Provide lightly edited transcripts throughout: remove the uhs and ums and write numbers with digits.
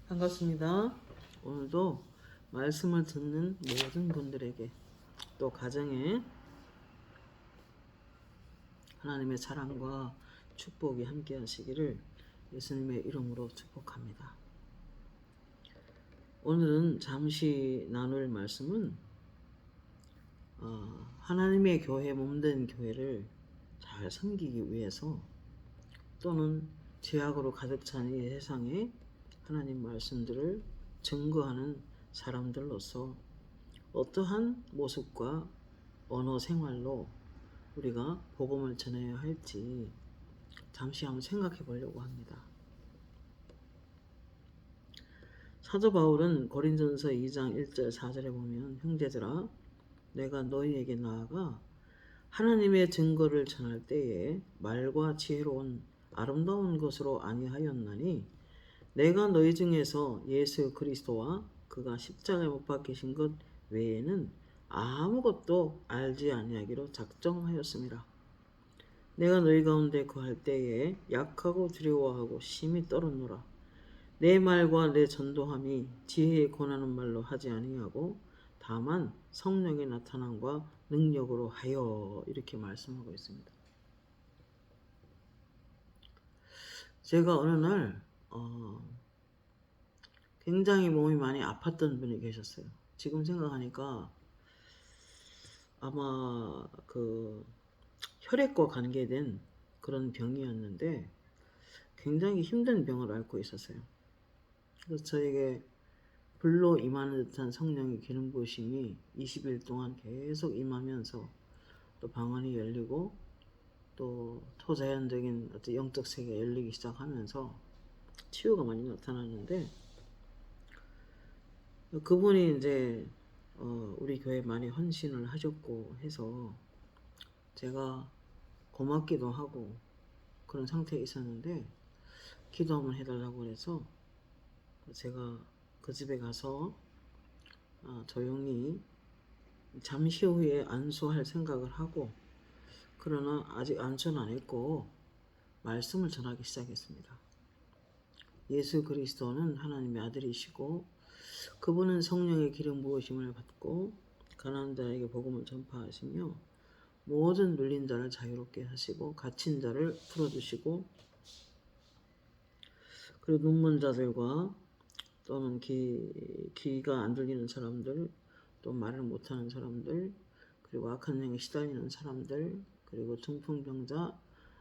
반갑습니다. 오늘도 말씀을 듣는 모든 분들에게 또 가정에 하나님의 사랑과 축복이 함께 하시기를 예수님의 이름으로 축복합니다. 오늘은 잠시 나눌 말씀은 하나님의 교회, 몸된 교회를 잘 섬기기 위해서 또는 죄악으로 가득 찬 이 세상에 하나님 말씀들을 증거하는 사람들로서 어떠한 모습과 언어 생활로 우리가 복음을 전해야 할지 잠시 한번 생각해 보려고 합니다. 사도 바울은 고린전서 2장 1절 4절에 보면 형제들아 내가 너희에게 나아가 하나님의 증거를 전할 때에 말과 지혜로운 아름다운 것으로 아니하였나니 내가 너희 중에서 예수 그리스도와 그가 십자가에 못 박히신 것 외에는 아무것도 알지 아니하기로 작정하였습니다. 내가 너희 가운데 거할 때에 약하고 두려워하고 심히 떨었노라. 내 말과 내 전도함이 지혜에 권하는 말로 하지 아니하고 다만 성령의 나타남과 능력으로 하여 이렇게 말씀하고 있습니다. 제가 어느 날 굉장히 몸이 많이 아팠던 분이 계셨어요. 지금 생각하니까 아마 그 혈액과 관계된 그런 병이었는데 굉장히 힘든 병을 앓고 있었어요. 그래서 저에게 불로 임하는 듯한 성령의 기름 부으심이 20일 동안 계속 임하면서 또 방언이 열리고 또 초자연적인 어떤 영적 세계가 열리기 시작하면서 치유가 많이 나타났는데 그분이 이제 우리 교회에 많이 헌신을 하셨고 해서 제가 고맙기도 하고 그런 상태에 있었는데 기도 한번 해달라고 해서 제가 그 집에 가서 조용히 잠시 후에 안수할 생각을 하고 그러나 아직 안수는 안 했고 말씀을 전하기 시작했습니다. 예수 그리스도는 하나님의 아들이시고 그분은 성령의 기름 부으심을 받고 가난한 자에게 복음을 전파하시며 모든 눌린 자를 자유롭게 하시고 갇힌 자를 풀어주시고 그리고 눈먼 자들과 또는 귀가 안 들리는 사람들 또 말을 못하는 사람들 그리고 악한 영에 시달리는 사람들 그리고 중풍병자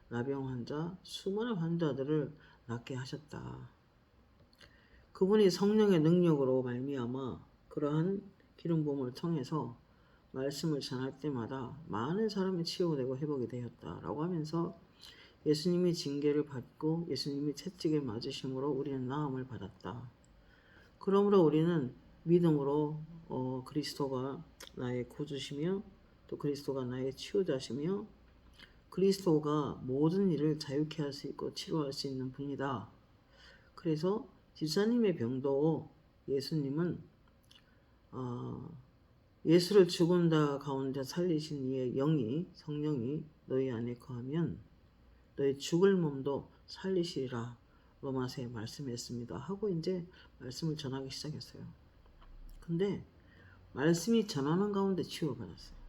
나병 환자 수많은 환자들을 낫게 하셨다. 그분이 성령의 능력으로 말미암아 그러한 기름 부음을 통해서 말씀을 전할 때마다 많은 사람이 치유되고 회복이 되었다라고 하면서 예수님이 징계를 받고 예수님이 채찍에 맞으심으로 우리는 나음을 받았다. 그러므로 우리는 믿음으로 그리스도가 나의 구주시며 또 그리스도가 나의 치유자시며 그리스도가 모든 일을 자유케 할 수 있고 치료할 수 있는 분이다. 그래서 집사님의 병도 예수님은 예수를 죽은 자 가운데 살리신 이의 영이 성령이 너희 안에 거하면 너희 죽을 몸도 살리시리라 로마서에 말씀했습니다 하고 이제 말씀을 전하기 시작했어요. 근데 말씀이 전하는 가운데 치유받았어요.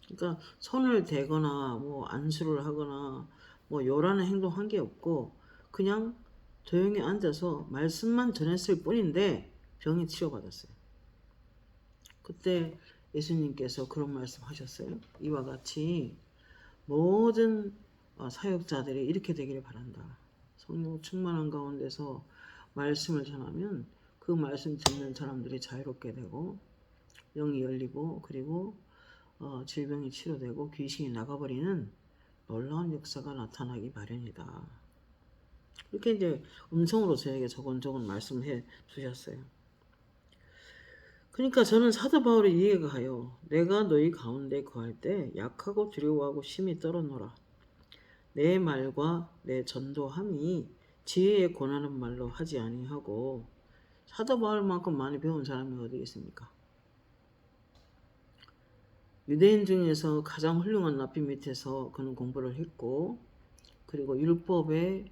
그러니까 손을 대거나 뭐 안수를 하거나 뭐 요라는 행동 한 게 없고 그냥 조용히 앉아서 말씀만 전했을 뿐인데 병이 치료받았어요. 그때 예수님께서 그런 말씀 하셨어요. 이와 같이 모든 사역자들이 이렇게 되기를 바란다. 성령 충만한 가운데서 말씀을 전하면 그 말씀 듣는 사람들이 자유롭게 되고 영이 열리고 그리고 질병이 치료되고 귀신이 나가버리는 놀라운 역사가 나타나기 마련이다. 이렇게 이제 음성으로 저에게 조곤조곤 말씀해 주셨어요. 그러니까 저는 사도 바울의 이해가 가요. 내가 너희 가운데 거할 때 약하고 두려워하고 심히 떨어노라. 내 말과 내 전도함이 지혜에 권하는 말로 하지 아니하고 사도 바울만큼 많이 배운 사람이 어디 있습니까? 유대인 중에서 가장 훌륭한 랍비 밑에서 그는 공부를 했고 그리고 율법의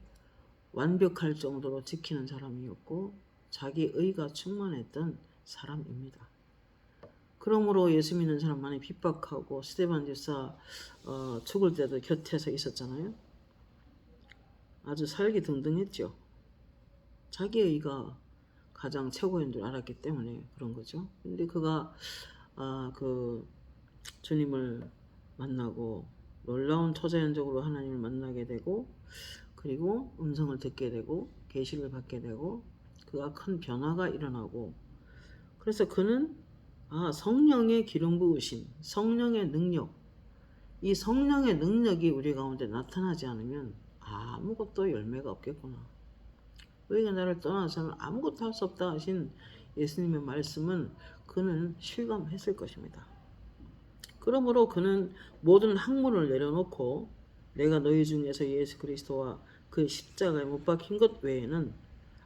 완벽할 정도로 지키는 사람이었고 자기 의가 충만했던 사람입니다. 그러므로 예수 믿는 사람 많이 핍박하고 스데반 집사 죽을 때도 곁에서 있었잖아요. 아주 살기 등등했죠. 자기 의가 가장 최고인 줄 알았기 때문에 그런 거죠. 근데 그가 그 주님을 만나고 놀라운 초자연적으로 하나님을 만나게 되고 그리고 음성을 듣게 되고 계시를 받게 되고 그가 큰 변화가 일어나고 그래서 그는 성령의 기름 부으심, 성령의 능력, 이 성령의 능력이 우리 가운데 나타나지 않으면 아무것도 열매가 없겠구나. 너희가 나를 떠나서는 아무것도 할 수 없다 하신 예수님의 말씀은 그는 실감했을 것입니다. 그러므로 그는 모든 학문을 내려놓고 내가 너희 중에서 예수 그리스도와 그 십자가에 못 박힌 것 외에는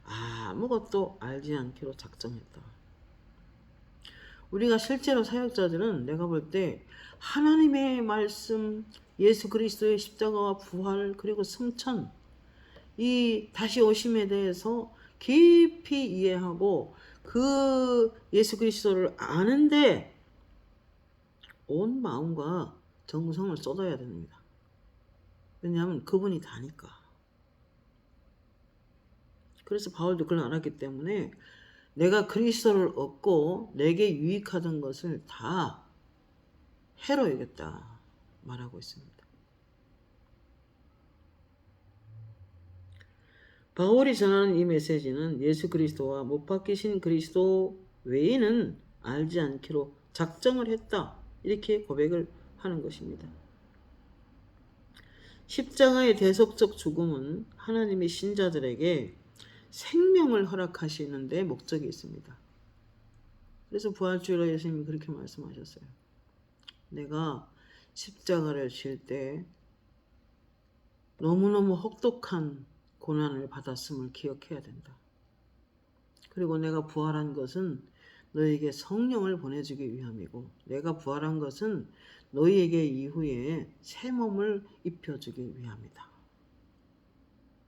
아무것도 알지 않기로 작정했다. 우리가 실제로 사역자들은 내가 볼 때 하나님의 말씀, 예수 그리스도의 십자가와 부활 그리고 승천, 이 다시 오심에 대해서 깊이 이해하고 그 예수 그리스도를 아는데 온 마음과 정성을 쏟아야 됩니다. 왜냐하면 그분이 다니까. 그래서 바울도 그걸 알았기 때문에 내가 그리스도를 얻고 내게 유익하던 것을 다 해로 여겼다 말하고 있습니다. 바울이 전하는 이 메시지는 예수 그리스도와 못 박히신 그리스도 외에는 알지 않기로 작정을 했다. 이렇게 고백을 하는 것입니다. 십자가의 대속적 죽음은 하나님의 신자들에게 생명을 허락하시는 데 목적이 있습니다. 그래서 부활주일날 예수님이 그렇게 말씀하셨어요. 내가 십자가를 질 때 너무너무 혹독한 고난을 받았음을 기억해야 된다. 그리고 내가 부활한 것은 너에게 성령을 보내주기 위함이고 내가 부활한 것은 너희에게 이후에 새 몸을 입혀주기 위함이다.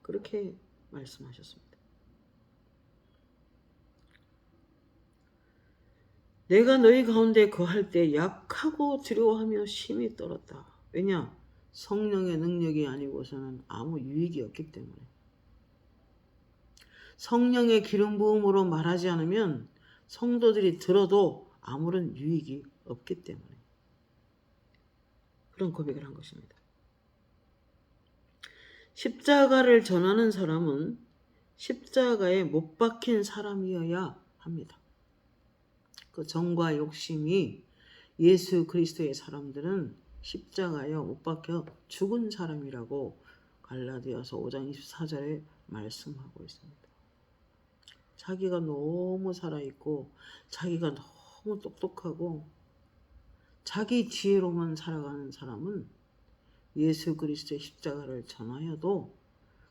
그렇게 말씀하셨습니다. 내가 너희 가운데 거할 때 약하고 두려워하며 심히 떨었다. 왜냐? 성령의 능력이 아니고서는 아무 유익이 없기 때문에. 성령의 기름 부음으로 말하지 않으면 성도들이 들어도 아무런 유익이 없기 때문에 그런 고백을 한 것입니다. 십자가를 전하는 사람은 십자가에 못 박힌 사람이어야 합니다. 그 정과 욕심이 예수 그리스도의 사람들은 십자가에 못 박혀 죽은 사람이라고 갈라디아서 5장 24절에 말씀하고 있습니다. 자기가 너무 살아있고 자기가 너무 똑똑하고 자기 지혜로만 살아가는 사람은 예수 그리스도의 십자가를 전하여도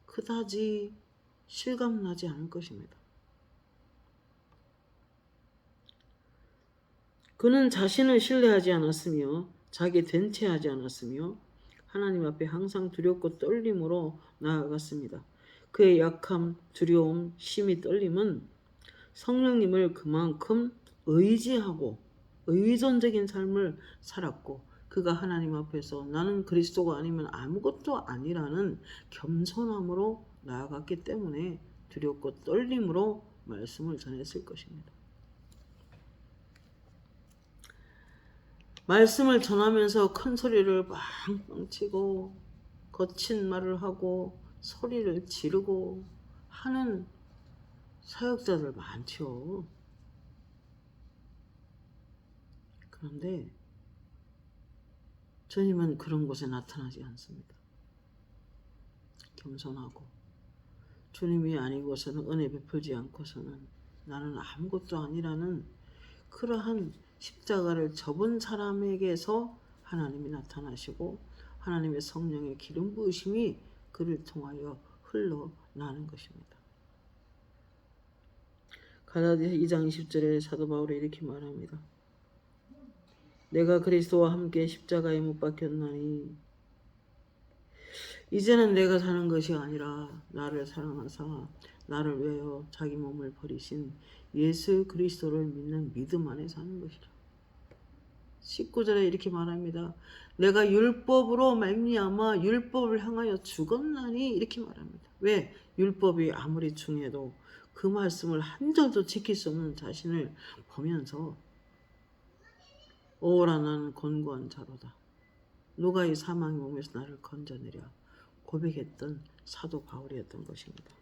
그다지 실감나지 않을 것입니다. 그는 자신을 신뢰하지 않았으며 자기 된체하지 않았으며 하나님 앞에 항상 두렵고 떨림으로 나아갔습니다. 그의 약함, 두려움, 심히 떨림은 성령님을 그만큼 의지하고 의존적인 삶을 살았고 그가 하나님 앞에서 나는 그리스도가 아니면 아무것도 아니라는 겸손함으로 나아갔기 때문에 두렵고 떨림으로 말씀을 전했을 것입니다. 말씀을 전하면서 큰 소리를 빵빵 치고 거친 말을 하고 소리를 지르고 하는 사역자들 많죠. 그런데 주님은 그런 곳에 나타나지 않습니다. 겸손하고 주님이 아니고서는 은혜 베풀지 않고서는 나는 아무것도 아니라는 그러한 십자가를 접은 사람에게서 하나님이 나타나시고 하나님의 성령의 기름 부으심이 그를 통하여 흘러나는 것입니다. 갈라디아서 2장 20절에 사도 바울이 이렇게 말합니다. 내가 그리스도와 함께 십자가에 못 박혔나니 이제는 내가 사는 것이 아니라 나를 사랑하사 나를 위하여 자기 몸을 버리신 예수 그리스도를 믿는 믿음 안에 사는 것이라. 19절에 이렇게 말합니다. 내가 율법으로 말미암아 율법을 향하여 죽었나니 이렇게 말합니다. 왜? 율법이 아무리 중해도 그 말씀을 한 절도 지킬 수 없는 자신을 보면서 오라 나는 곤고한 자로다. 누가 이 사망의 몸에서 나를 건져내랴 고백했던 사도 바울이었던 것입니다.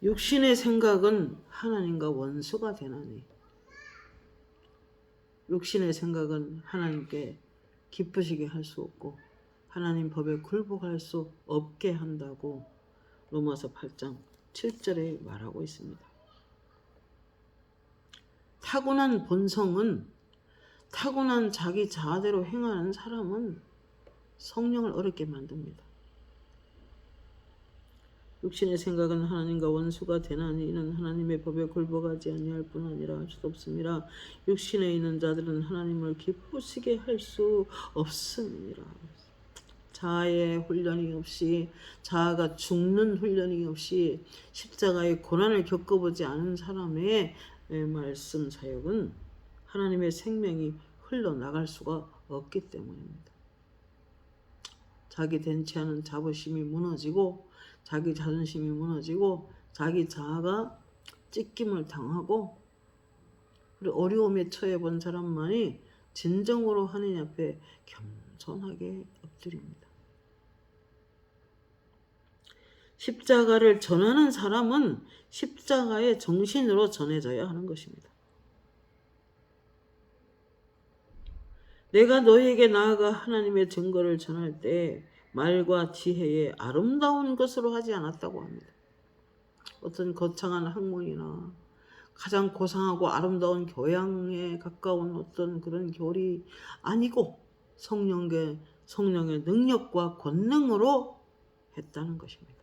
육신의 생각은 하나님과 원수가 되나니 육신의 생각은 하나님께 기쁘시게 할 수 없고 하나님 법에 굴복할 수 없게 한다고 로마서 8장 7절에 말하고 있습니다. 타고난 본성은 타고난 자기 자아대로 행하는 사람은 성령을 어렵게 만듭니다. 육신의 생각은 하나님과 원수가 되나니 이는 하나님의 법에 굴복하지 아니할 뿐 아니라 할 수도 없음이라. 육신에 있는 자들은 하나님을 기쁘시게 할 수 없음이라. 자아의 훈련이 없이 자아가 죽는 훈련이 없이 십자가의 고난을 겪어보지 않은 사람의 말씀 사역은 하나님의 생명이 흘러나갈 수가 없기 때문입니다. 자기 된치 않은 자부심이 무너지고 자기 자존심이 무너지고 자기 자아가 찢김을 당하고 그리고 어려움에 처해 본 사람만이 진정으로 하나님 앞에 겸손하게 엎드립니다. 십자가를 전하는 사람은 십자가의 정신으로 전해져야 하는 것입니다. 내가 너희에게 나아가 하나님의 증거를 전할 때 말과 지혜의 아름다운 것으로 하지 않았다고 합니다. 어떤 거창한 학문이나 가장 고상하고 아름다운 교양에 가까운 어떤 그런 교리 아니고 성령의 능력과 권능으로 했다는 것입니다.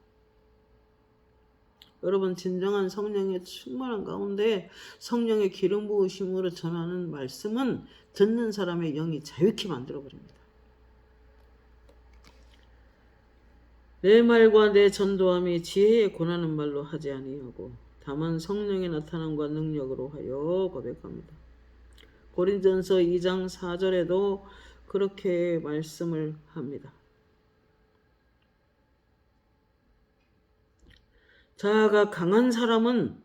여러분 진정한 성령의 충만한 가운데 성령의 기름 부으심으로 전하는 말씀은 듣는 사람의 영이 자유케 만들어버립니다. 내 말과 내 전도함이 지혜에 권하는 말로 하지 아니하고 다만 성령의 나타남과 능력으로 하여 고백합니다. 고린도전서 2장 4절에도 그렇게 말씀을 합니다. 자아가 강한 사람은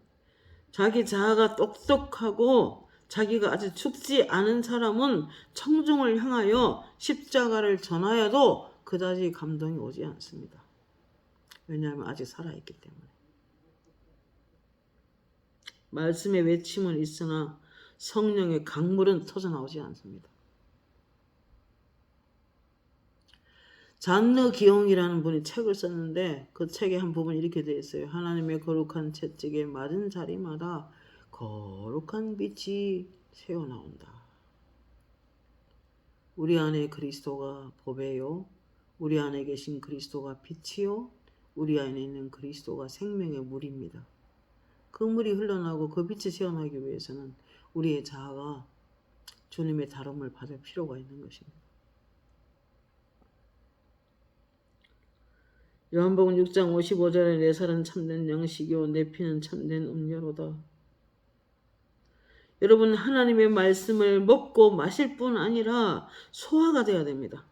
자기 자아가 똑똑하고 자기가 아직 죽지 않은 사람은 청중을 향하여 십자가를 전하여도 그다지 감동이 오지 않습니다. 왜냐하면 아직 살아있기 때문에. 말씀의 외침은 있으나 성령의 강물은 터져나오지 않습니다. 잔느 기용이라는 분이 책을 썼는데 그 책의 한 부분이 이렇게 되어 있어요. 하나님의 거룩한 채찍에 맞은 자리마다 거룩한 빛이 새어나온다. 우리 안에 그리스도가 보배요. 우리 안에 계신 그리스도가 빛이요. 우리 안에 있는 그리스도가 생명의 물입니다. 그 물이 흘러나오고 그 빛이 새어나오기 위해서는 우리의 자아가 주님의 다름을 받을 필요가 있는 것입니다. 요한복음 6장 55절에 내 살은 참된 양식이요 내 피는 참된 음료로다. 여러분 하나님의 말씀을 먹고 마실 뿐 아니라 소화가 돼야 됩니다.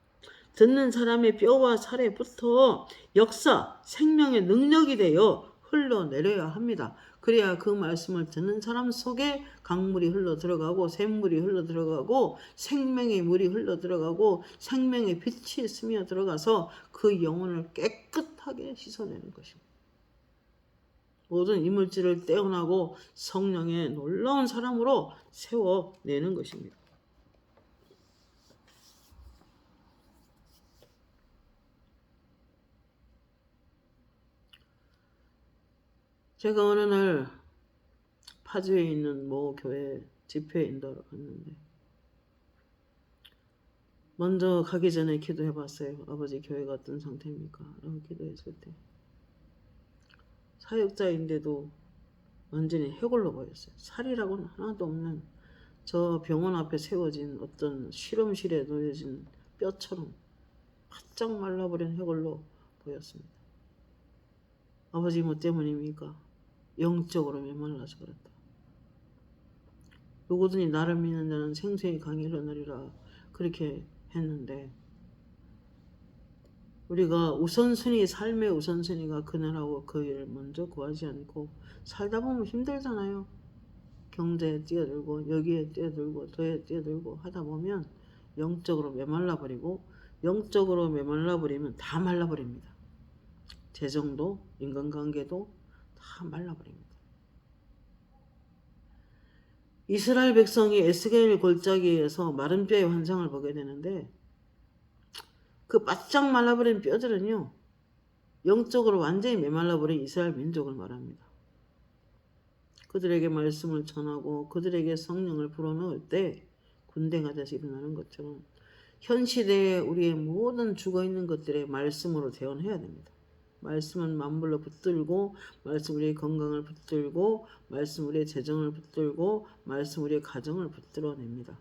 듣는 사람의 뼈와 살에 붙어 역사, 생명의 능력이 되어 흘러내려야 합니다. 그래야 그 말씀을 듣는 사람 속에 강물이 흘러 들어가고 샘물이 흘러 들어가고 생명의 물이 흘러 들어가고 생명의 빛이 스며 들어가서 그 영혼을 깨끗하게 씻어내는 것입니다. 모든 이물질을 떼어나고 성령의 놀라운 사람으로 세워내는 것입니다. 제가 어느 날 파주에 있는 모 교회 집회 인도하러 갔는데 먼저 가기 전에 기도해 봤어요. 아버지 교회가 어떤 상태입니까? 라고 기도했을 때 사역자인데도 완전히 해골로 보였어요. 살이라고는 하나도 없는 저 병원 앞에 세워진 어떤 실험실에 놓여진 뼈처럼 바짝 말라버린 해골로 보였습니다. 아버지 뭐 때문입니까? 영적으로 메말라서 그렇다. 누구든지 나를 믿는 자는 생수의 강이 흐르느리라 그렇게 했는데, 우리가 우선순위, 삶의 우선순위가 그날하고 그 일을 먼저 구하지 않고 살다 보면 힘들잖아요. 경제에 뛰어들고 여기에 뛰어들고 저에 뛰어들고 하다 보면 영적으로 메말라버리고, 영적으로 메말라버리면 다 말라버립니다. 재정도 인간관계도 다 말라버립니다. 이스라엘 백성이 에스겔 골짜기에서 마른 뼈의 환상을 보게 되는데, 그 바짝 말라버린 뼈들은요 영적으로 완전히 메말라버린 이스라엘 민족을 말합니다. 그들에게 말씀을 전하고 그들에게 성령을 불어넣을 때 군대가 다시 일어나는 것처럼 현 시대에 우리의 모든 죽어있는 것들에 말씀으로 대언해야 됩니다. 말씀은 만물로 붙들고, 말씀 우리의 건강을 붙들고, 말씀 우리의 재정을 붙들고, 말씀 우리의 가정을 붙들어냅니다.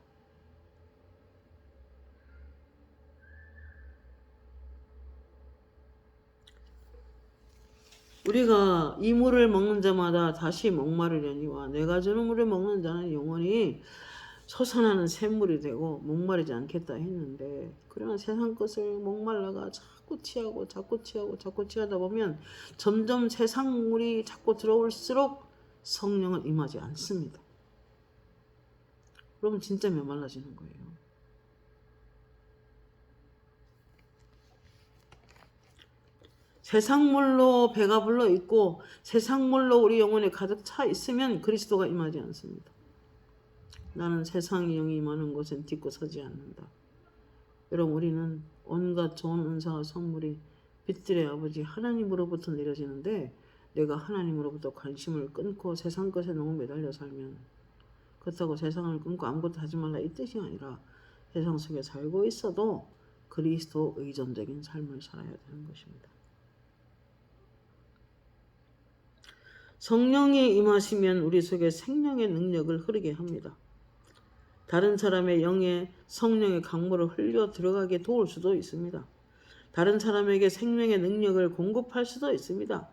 우리가 이 물을 먹는 자마다 다시 목마르려니와 내가 주는 물을 먹는 자는 영원히 솟아나는 샘물이 되고 목마르지 않겠다 했는데, 그러나 세상 것을 목말라가 자꾸 취하다 보면 점점 세상 물이 자꾸 들어올수록 성령은 임하지 않습니다. 그러면 진짜 메말라지는 거예요. 세상물로 배가 불러 있고 세상물로 우리 영혼에 가득 차 있으면 그리스도가 임하지 않습니다. 나는 세상의 영이 임하는 곳엔 딛고 서지 않는다. 여러분, 우리는 온갖 좋은 은사와 선물이 빛들의 아버지 하나님으로부터 내려지는데, 내가 하나님으로부터 관심을 끊고 세상 것에 너무 매달려 살면, 그렇다고 세상을 끊고 아무것도 하지 말라 이 뜻이 아니라 세상 속에 살고 있어도 그리스도 의존적인 삶을 살아야 되는 것입니다. 성령이 임하시면 우리 속에 생명의 능력을 흐르게 합니다. 다른 사람의 영에 성령의 강물을 흘려 들어가게 도울 수도 있습니다. 다른 사람에게 생명의 능력을 공급할 수도 있습니다.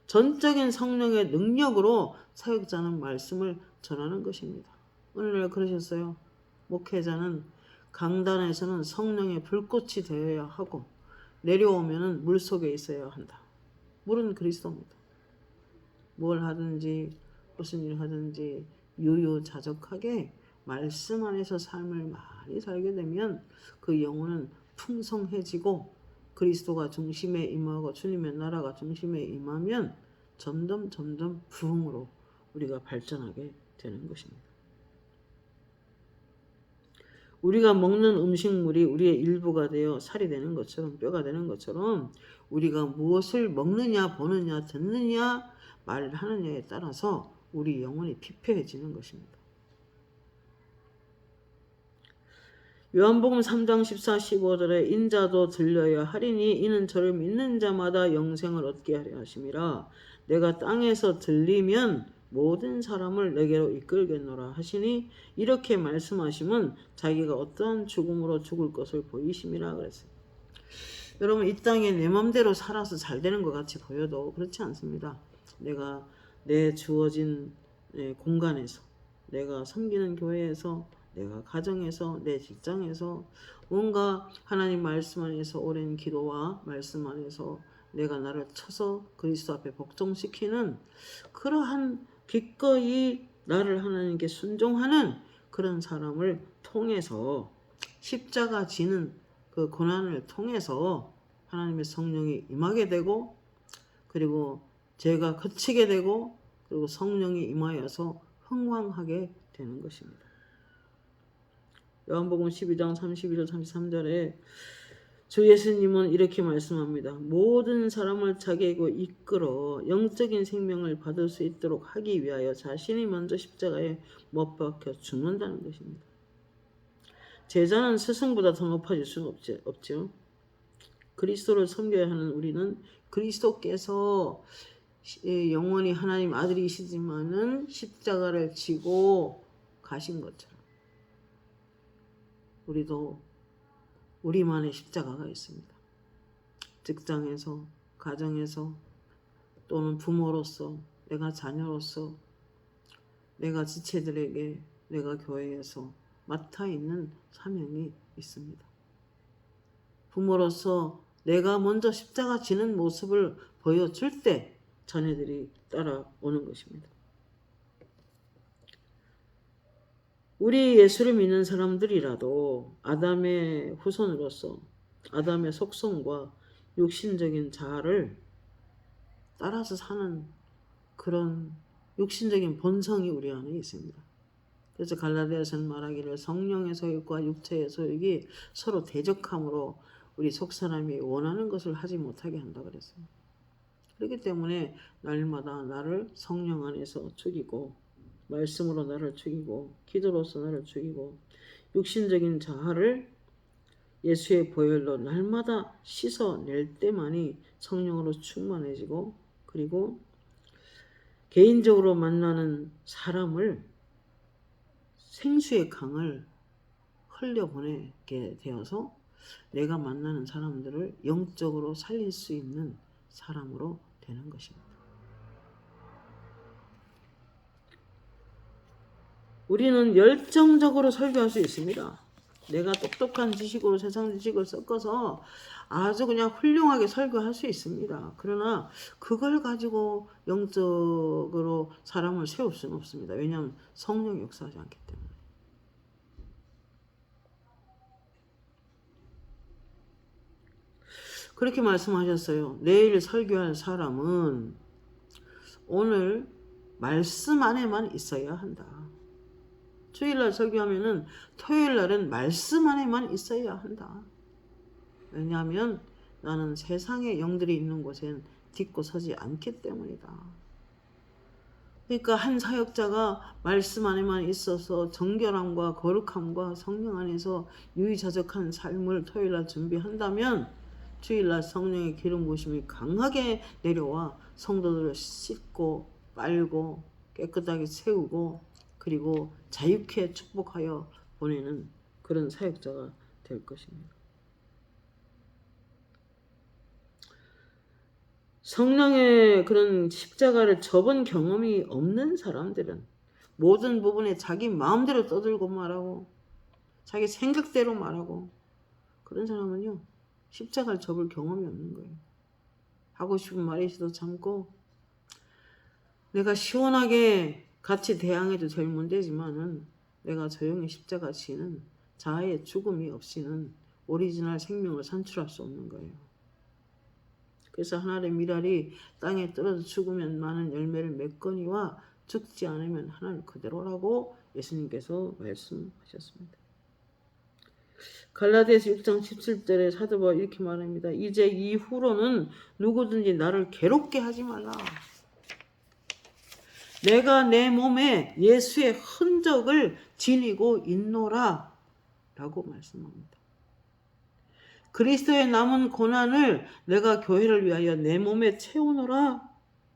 전적인 성령의 능력으로 사역자는 말씀을 전하는 것입니다. 오늘날 그러셨어요. 목회자는 강단에서는 성령의 불꽃이 되어야 하고 내려오면 물 속에 있어야 한다. 물은 그리스도입니다. 뭘 하든지 무슨 일을 하든지 유유자적하게 말씀 안에서 삶을 많이 살게 되면 그 영혼은 풍성해지고, 그리스도가 중심에 임하고 주님의 나라가 중심에 임하면 점점 부흥으로 우리가 발전하게 되는 것입니다. 우리가 먹는 음식물이 우리의 일부가 되어 살이 되는 것처럼, 뼈가 되는 것처럼, 우리가 무엇을 먹느냐 보느냐 듣느냐 말을 하느냐에 따라서 우리 영혼이 피폐해지는 것입니다. 요한복음 3장 14, 15절에 인자도 들려야 하리니 이는 저를 믿는 자마다 영생을 얻게 하려 하심이라. 내가 땅에서 들리면 모든 사람을 내게로 이끌겠노라 하시니, 이렇게 말씀하시면 자기가 어떠한 죽음으로 죽을 것을 보이심이라 그랬어요. 여러분, 이 땅에 내 맘대로 살아서 잘 되는 것 같이 보여도 그렇지 않습니다. 내가 내 주어진 공간에서, 내가 섬기는 교회에서, 내가 가정에서, 내 직장에서, 뭔가 하나님 말씀 안에서 오랜 기도와 말씀 안에서 내가 나를 쳐서 그리스도 앞에 복종시키는, 그러한 기꺼이 나를 하나님께 순종하는 그런 사람을 통해서, 십자가 지는 그 고난을 통해서 하나님의 성령이 임하게 되고, 그리고 죄가 그치게 되고, 그리고 성령이 임하여서 흥왕하게 되는 것입니다. 요한복음 12장 32절 33절에 주 예수님은 이렇게 말씀합니다. 모든 사람을 자기에게 이끌어 영적인 생명을 받을 수 있도록 하기 위하여 자신이 먼저 십자가에 못 박혀 죽는다는 것입니다. 제자는 스승보다 더 높아질 수는 없죠. 그리스도를 섬겨야 하는 우리는 그리스도께서 영원히 하나님 아들이시지만은 십자가를 지고 가신 것처럼 우리도 우리만의 십자가가 있습니다. 직장에서, 가정에서, 또는 부모로서, 내가 자녀로서, 내가 지체들에게, 내가 교회에서 맡아 있는 사명이 있습니다. 부모로서 내가 먼저 십자가 지는 모습을 보여줄 때 자녀들이 따라오는 것입니다. 우리 예수를 믿는 사람들이라도 아담의 후손으로서 아담의 속성과 육신적인 자아를 따라서 사는 그런 육신적인 본성이 우리 안에 있습니다. 그래서 갈라디아서는 말하기를 성령의 소욕과 육체의 소욕이 서로 대적함으로 우리 속사람이 원하는 것을 하지 못하게 한다 그랬어요. 그렇기 때문에 날마다 나를 성령 안에서 죽이고 말씀으로 나를 죽이고 기도로서 나를 죽이고 육신적인 자아를 예수의 보혈로 날마다 씻어낼 때만이 성령으로 충만해지고 그리고 개인적으로 만나는 사람을 생수의 강을 흘려보내게 되어서 내가 만나는 사람들을 영적으로 살릴 수 있는 사람으로 되는 것입니다. 우리는 열정적으로 설교할 수 있습니다. 내가 똑똑한 지식으로 세상 지식을 섞어서 아주 그냥 훌륭하게 설교할 수 있습니다. 그러나 그걸 가지고 영적으로 사람을 세울 수는 없습니다. 왜냐하면 성령이 역사하지 않기 때문에. 그렇게 말씀하셨어요. 내일 설교할 사람은 오늘 말씀 안에만 있어야 한다. 주일날 설교하면은 토요일날은 말씀 안에만 있어야 한다. 왜냐하면 나는 세상의 영들이 있는 곳엔 딛고 서지 않기 때문이다. 그러니까 한 사역자가 말씀 안에만 있어서 정결함과 거룩함과 성령 안에서 유의자적한 삶을 토요일날 준비한다면 주일날 성령의 기름 부으심이 강하게 내려와 성도들을 씻고 빨고 깨끗하게 세우고 그리고 자유케 축복하여 보내는 그런 사역자가 될 것입니다. 성령의 그런 십자가를 접은 경험이 없는 사람들은 모든 부분에 자기 마음대로 떠들고 말하고 자기 생각대로 말하고 그런 사람은요 십자가를 접을 경험이 없는 거예요. 하고 싶은 말이 있어도 참고 내가 시원하게 같이 대항해도 될 문제지만은 내가 조용히 십자가 지는 자아의 죽음이 없이는 오리지널 생명을 산출할 수 없는 거예요. 그래서 하늘의 미랄이 땅에 떨어져 죽으면 많은 열매를 맺거니와 죽지 않으면 하늘 그대로라고 예수님께서 말씀하셨습니다. 갈라디아서 6장 17절에 사도 바울이 이렇게 말합니다. 이제 이후로는 누구든지 나를 괴롭게 하지 말라. 내가 내 몸에 예수의 흔적을 지니고 있노라 라고 말씀합니다. 그리스도의 남은 고난을 내가 교회를 위하여 내 몸에 채우노라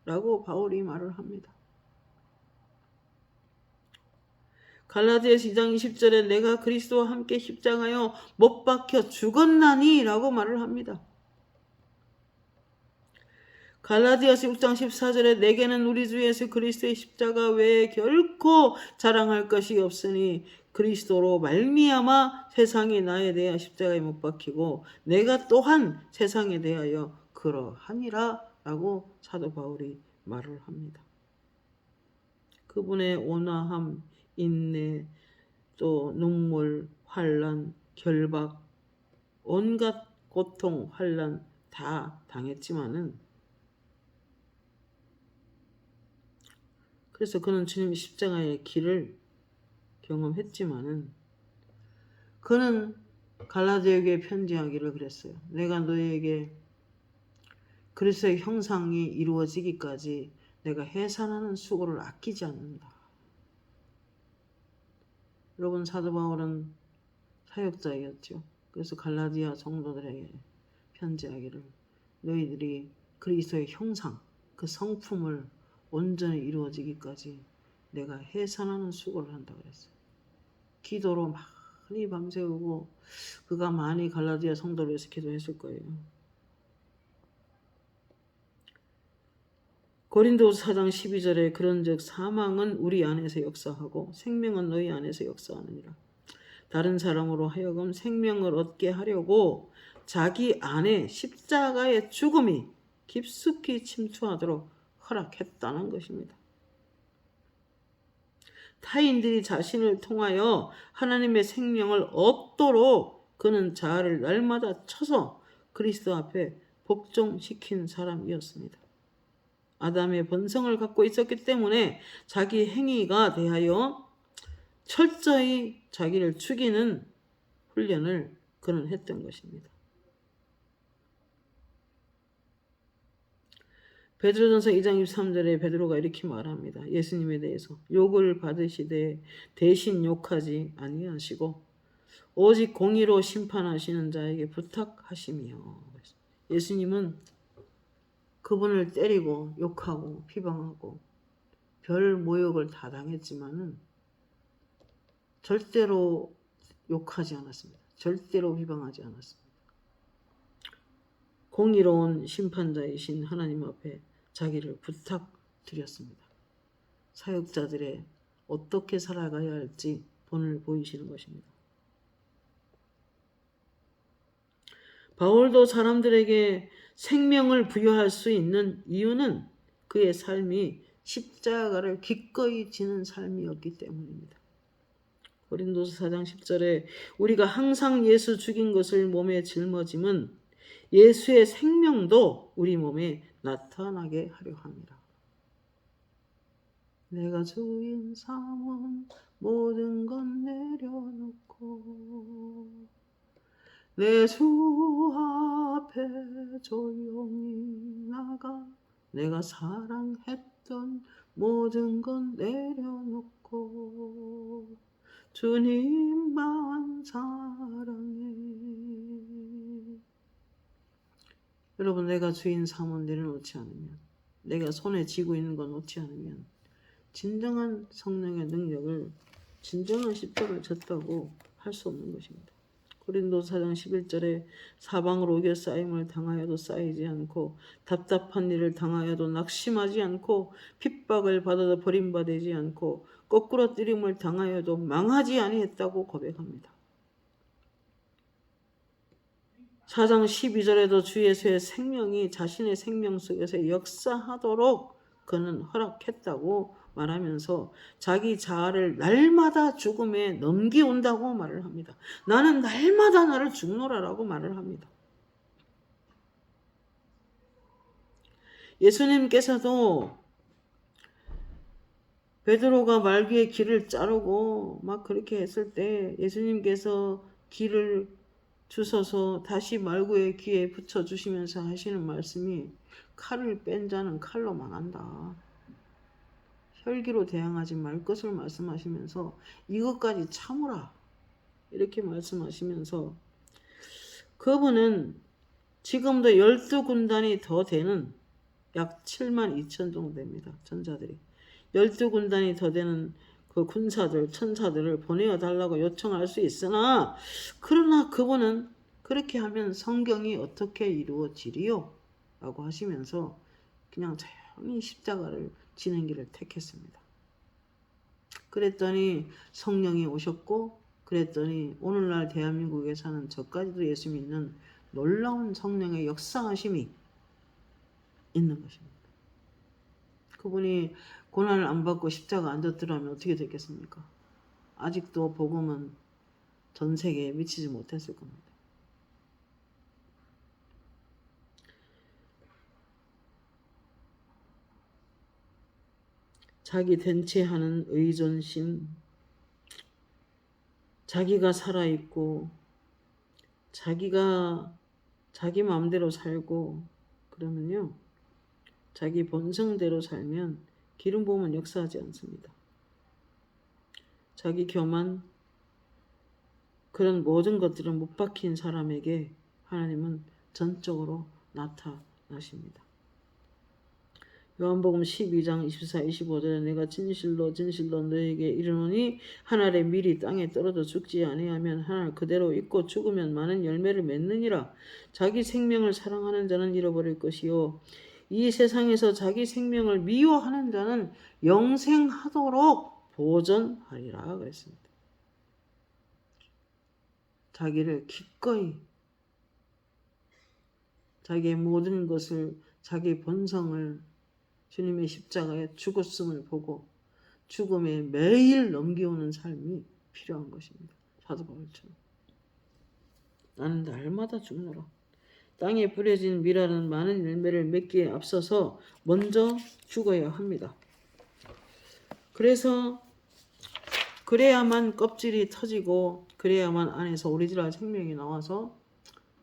라고 바울이 말을 합니다. 갈라디아서 2장 20절에 내가 그리스도와 함께 십자가에 못 박혀 죽었나니 라고 말을 합니다. 갈라디아서 6장 14절에 내게는 우리 주 예수 그리스도의 십자가 외에 결코 자랑할 것이 없으니 그리스도로 말미암아 세상이 나에 대하여 십자가에 못 박히고 내가 또한 세상에 대하여 그러하니라 라고 사도 바울이 말을 합니다. 그분의 온화함, 인내, 또 눈물, 환난, 결박, 온갖 고통, 환난 다 당했지만은 그래서 그는 주님의 십자가의 길을 경험했지만은 그는 갈라디아에게 편지하기를 그랬어요. 내가 너에게 그리스도의 형상이 이루어지기까지 내가 해산하는 수고를 아끼지 않는다. 여러분 사도 바울은 사역자였죠. 그래서 갈라디아 성도들에게 편지하기를 너희들이 그리스도의 형상, 그 성품을 온전히 이루어지기까지 내가 해산하는 수고를 한다고 그랬어요. 기도로 많이 밤새우고 그가 많이 갈라디아 성도를 위해서 기도했을 거예요. 고린도서 4장 12절에 그런즉 사망은 우리 안에서 역사하고 생명은 너희 안에서 역사하느니라. 다른 사람으로 하여금 생명을 얻게 하려고 자기 안에 십자가의 죽음이 깊숙이 침투하도록 허락했다는 것입니다. 타인들이 자신을 통하여 하나님의 생명을 얻도록 그는 자아를 날마다 쳐서 그리스도 앞에 복종시킨 사람이었습니다. 아담의 본성을 갖고 있었기 때문에 자기 행위가 대하여 철저히 자기를 죽이는 훈련을 그는 했던 것입니다. 베드로전서 2장 23절에 베드로가 이렇게 말합니다. 예수님에 대해서 욕을 받으시되 대신 욕하지 아니하시고 오직 공의로 심판하시는 자에게 부탁하시며. 예수님은 그분을 때리고 욕하고 비방하고 별 모욕을 다 당했지만은 절대로 욕하지 않았습니다. 절대로 비방하지 않았습니다. 공의로운 심판자이신 하나님 앞에 자기를 부탁드렸습니다. 사역자들의 어떻게 살아가야 할지 본을 보이시는 것입니다. 바울도 사람들에게 생명을 부여할 수 있는 이유는 그의 삶이 십자가를 기꺼이 지는 삶이었기 때문입니다. 고린도서 4장 10절에 우리가 항상 예수 죽인 것을 몸에 짊어짐은 예수의 생명도 우리 몸에 나타나게 하려 함이라. 내가 주인 삼은 모든 건 내려놓고 내 주 앞에 조용히 나가 내가 사랑했던 모든 건 내려놓고 주님만 사랑해. 여러분, 내가 주인 삼은 내려놓지 않으면, 내가 손에 쥐고 있는 건 놓지 않으면 진정한 성령의 능력을, 진정한 십자가를 졌다고 할 수 없는 것입니다. 고린도서 4장 11절에 사방으로 오겨싸임을 당하여도 쌓이지 않고 답답한 일을 당하여도 낙심하지 않고 핍박을 받아도 버림받지 않고 거꾸로 뜨림을 당하여도 망하지 아니했다고 고백합니다. 4장 12절에도 주 예수의 생명이 자신의 생명 속에서 역사하도록 그는 허락했다고 말하면서 자기 자아를 날마다 죽음에 넘겨온다고 말을 합니다. 나는 날마다 나를 죽노라라고 말을 합니다. 예수님께서도 베드로가 말귀의 길을 자르고 막 그렇게 했을 때 예수님께서 길을 주셔서 다시 말구의 귀에 붙여주시면서 하시는 말씀이 칼을 뺀 자는 칼로 망한다. 혈기로 대항하지 말 것을 말씀하시면서 이것까지 참으라. 이렇게 말씀하시면서 그분은 지금도 12군단이 더 되는 약 7만 2천 정도 됩니다. 전자들이. 12군단이 더 되는 그 군사들, 천사들을 보내어 달라고 요청할 수 있으나 그러나 그분은 그렇게 하면 성경이 어떻게 이루어지리요? 라고 하시면서 그냥 조용히 십자가를 지는 길을 택했습니다. 그랬더니 성령이 오셨고 그랬더니 오늘날 대한민국에 사는 저까지도 예수 믿는 놀라운 성령의 역사하심이 있는 것입니다. 그분이 고난을 안 받고 십자가 안 졌더라면 어떻게 됐겠습니까? 아직도 복음은 전 세계에 미치지 못했을 겁니다. 자기 된 채 하는 의존심, 자기가 살아있고 자기가 자기 마음대로 살고 그러면요, 자기 본성대로 살면 기름 부음은 역사하지 않습니다. 자기 교만, 그런 모든 것들은 못 박힌 사람에게 하나님은 전적으로 나타나십니다. 요한복음 12장 24, 25절에 내가 진실로 진실로 너에게 이르노니 한 알의 밀이 땅에 떨어져 죽지 아니하면 한 알 그대로 있고 죽으면 많은 열매를 맺느니라. 자기 생명을 사랑하는 자는 잃어버릴 것이요 이 세상에서 자기 생명을 미워하는 자는 영생하도록 보전하리라 그랬습니다. 자기를 기꺼이 자기의 모든 것을 자기 본성을 주님의 십자가에 죽었음을 보고 죽음에 매일 넘겨오는 삶이 필요한 것입니다. 사도 바울처럼. 나는 날마다 죽노라. 땅에 뿌려진 밀알은 많은 열매를 맺기에 앞서서 먼저 죽어야 합니다. 그래서 그래야만 껍질이 터지고 그래야만 안에서 오리지널 생명이 나와서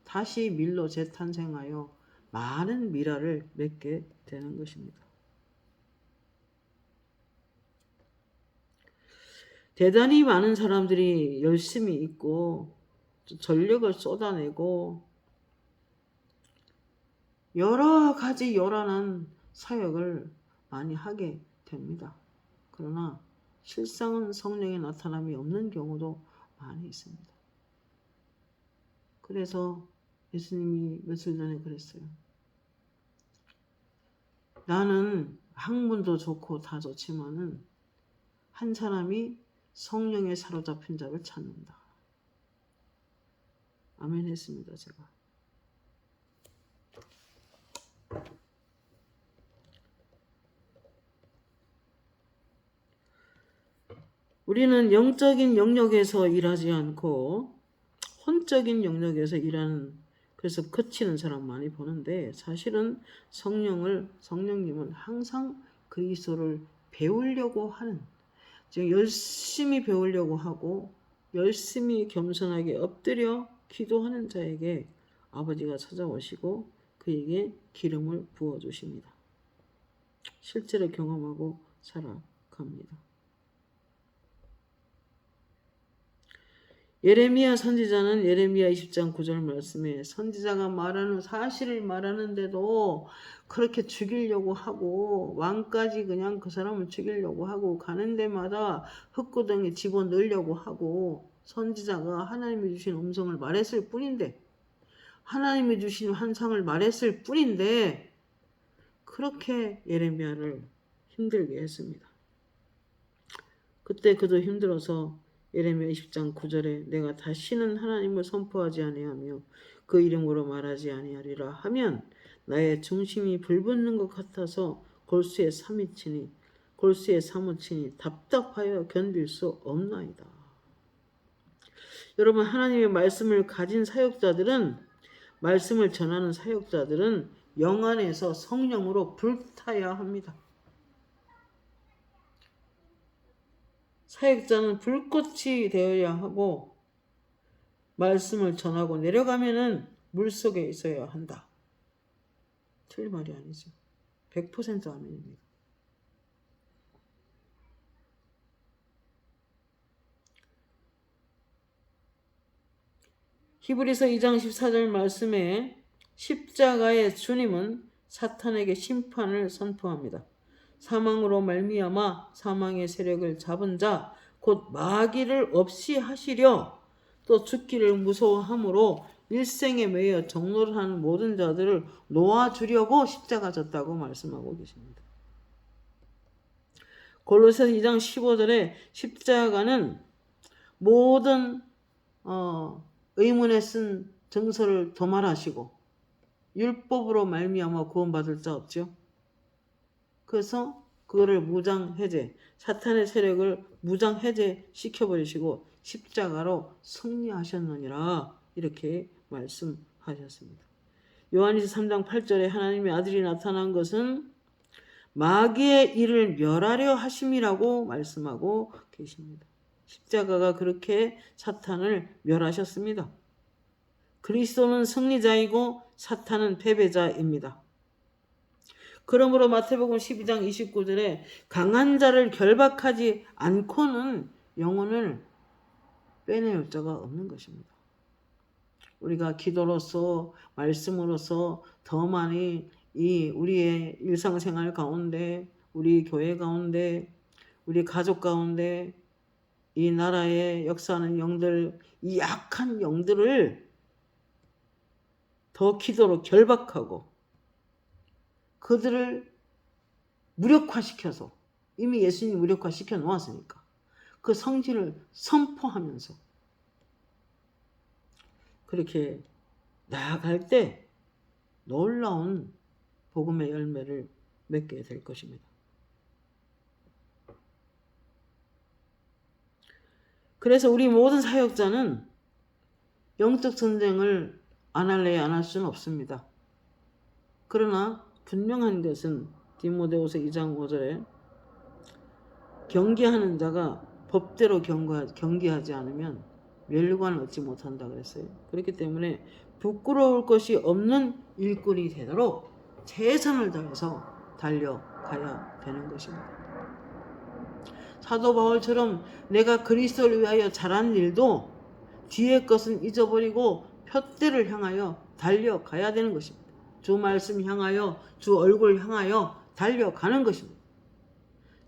다시 밀로 재탄생하여 많은 밀알을 맺게 되는 것입니다. 대단히 많은 사람들이 열심히 있고 전력을 쏟아내고 여러 가지 요란한 사역을 많이 하게 됩니다. 그러나 실상은 성령의 나타남이 없는 경우도 많이 있습니다. 그래서 예수님이 며칠 전에 그랬어요. 나는 학문도 좋고 다 좋지만은 한 사람이 성령에 사로잡힌 자를 찾는다. 아멘 했습니다. 제가. 우리는 영적인 영역에서 일하지 않고 혼적인 영역에서 일하는 그래서 그치는 사람 많이 보는데 사실은 성령님은 항상 그리스도를 배우려고 하는 즉 열심히 배우려고 하고 열심히 겸손하게 엎드려 기도하는 자에게 아버지가 찾아오시고 그에게 기름을 부어주십니다. 실제로 경험하고 살아갑니다. 예레미야 선지자는 예레미야 20장 9절 말씀에 선지자가 말하는 사실을 말하는데도 그렇게 죽이려고 하고 왕까지 그냥 그 사람을 죽이려고 하고 가는 데마다 흙구덩이에 집어넣으려고 하고 선지자가 하나님이 주신 음성을 말했을 뿐인데 하나님이 주신 환상을 말했을 뿐인데 그렇게 예레미야를 힘들게 했습니다. 그때 그도 힘들어서 예레미야 20장 9절에 내가 다시는 하나님을 선포하지 아니하며 그 이름으로 말하지 아니하리라 하면 나의 중심이 불붙는 것 같아서 골수에 사무치니 답답하여 견딜 수 없나이다. 여러분 하나님의 말씀을 가진 사역자들은 말씀을 전하는 사역자들은 영 안에서 성령으로 불타야 합니다. 사역자는 불꽃이 되어야 하고 말씀을 전하고 내려가면은 물속에 있어야 한다. 틀린 말이 아니죠. 100% 아멘입니다. 히브리서 2장 14절 말씀에 십자가의 주님은 사탄에게 심판을 선포합니다. 사망으로 말미암아 사망의 세력을 잡은 자 곧 마귀를 없이 하시려 또 죽기를 무서워함으로 일생에 매여 정노를 하는 모든 자들을 놓아주려고 십자가 졌다고 말씀하고 계십니다. 골로새서 2장 15절에 십자가는 모든 의문에 쓴 정서를 도말하시고 율법으로 말미암아 구원받을 자 없죠. 그래서 그거를 무장해제, 사탄의 세력을 무장해제 시켜버리시고 십자가로 승리하셨느니라 이렇게 말씀하셨습니다. 요한일서 3장 8절에 하나님의 아들이 나타난 것은 마귀의 일을 멸하려 하심이라고 말씀하고 계십니다. 십자가가 그렇게 사탄을 멸하셨습니다. 그리스도는 승리자이고 사탄은 패배자입니다. 그러므로 마태복음 12장 29절에 강한 자를 결박하지 않고는 영혼을 빼내올 자가 없는 것입니다. 우리가 기도로서 말씀으로서 더 많이 이 우리의 일상생활 가운데, 우리 교회 가운데, 우리 가족 가운데 이 나라에 역사하는 영들, 이 약한 영들을 더 기도로 결박하고 그들을 무력화시켜서, 이미 예수님이 무력화시켜 놓았으니까 그 성질을 선포하면서 그렇게 나아갈 때 놀라운 복음의 열매를 맺게 될 것입니다. 그래서 우리 모든 사역자는 영적 전쟁을 안 할래 안 할 수는 없습니다. 그러나 분명한 것은 디모데후서 2장 5절에 경계하는 자가 법대로 경계하지 않으면 멸관을 얻지 못한다 그랬어요. 그렇기 때문에 부끄러울 것이 없는 일꾼이 되도록 최선을 다해서 달려가야 되는 것입니다. 사도 바울처럼 내가 그리스도를 위하여 잘한 일도 뒤의 것은 잊어버리고 표대를 향하여 달려가야 되는 것입니다. 주 말씀 향하여, 주 얼굴 향하여 달려가는 것입니다.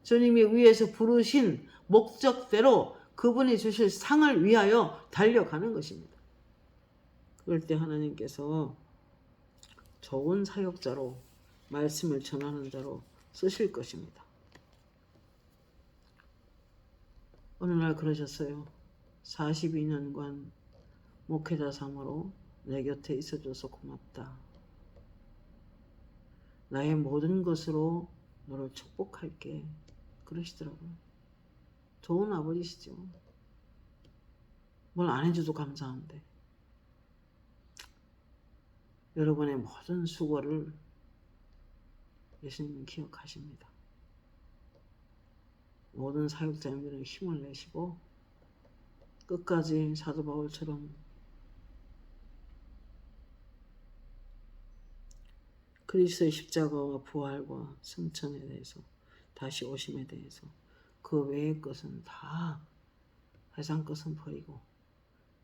주님이 위에서 부르신 목적대로 그분이 주실 상을 위하여 달려가는 것입니다. 그럴 때 하나님께서 좋은 사역자로, 말씀을 전하는 자로 쓰실 것입니다. 어느 날 그러셨어요. 42년간 목회자 상으로 내 곁에 있어줘서 고맙다. 나의 모든 것으로 너를 축복할게. 그러시더라고요. 좋은 아버지시죠. 뭘 안 해줘도 감사한데. 여러분의 모든 수고를 예수님은 기억하십니다. 모든 사역자님들은 힘을 내시고 끝까지 사도 바울처럼 그리스도의 십자가와 부활과 승천에 대해서, 다시 오심에 대해서, 그 외의 것은 다 세상 것은 버리고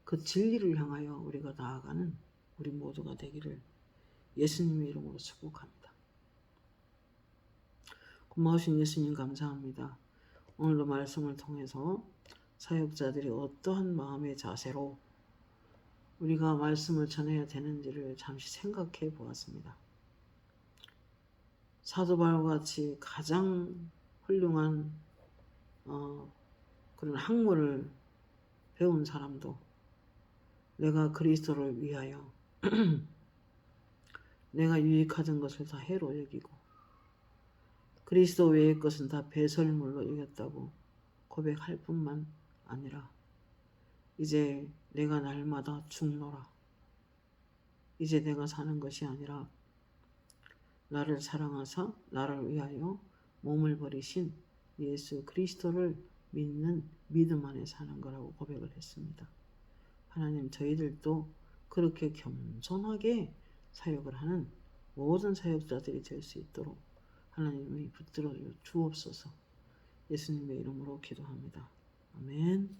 그 진리를 향하여 우리가 나아가는 우리 모두가 되기를 예수님의 이름으로 축복합니다. 고마우신 예수님 감사합니다. 오늘도 말씀을 통해서 사역자들이 어떠한 마음의 자세로 우리가 말씀을 전해야 되는지를 잠시 생각해 보았습니다. 사도 바울과 같이 가장 훌륭한 그런 학문을 배운 사람도 내가 그리스도를 위하여 내가 유익하던 것을 다 해로 여기고 그리스도 외의 것은 다 배설물로 여겼다고 고백할 뿐만 아니라 이제 내가 날마다 죽노라. 이제 내가 사는 것이 아니라 나를 사랑하사 나를 위하여 몸을 버리신 예수 그리스도를 믿는 믿음 안에 사는 거라고 고백을 했습니다. 하나님, 저희들도 그렇게 겸손하게 사역을 하는 모든 사역자들이 될 수 있도록 하나님이 붙들어 주옵소서. 예수님의 이름으로 기도합니다. 아멘.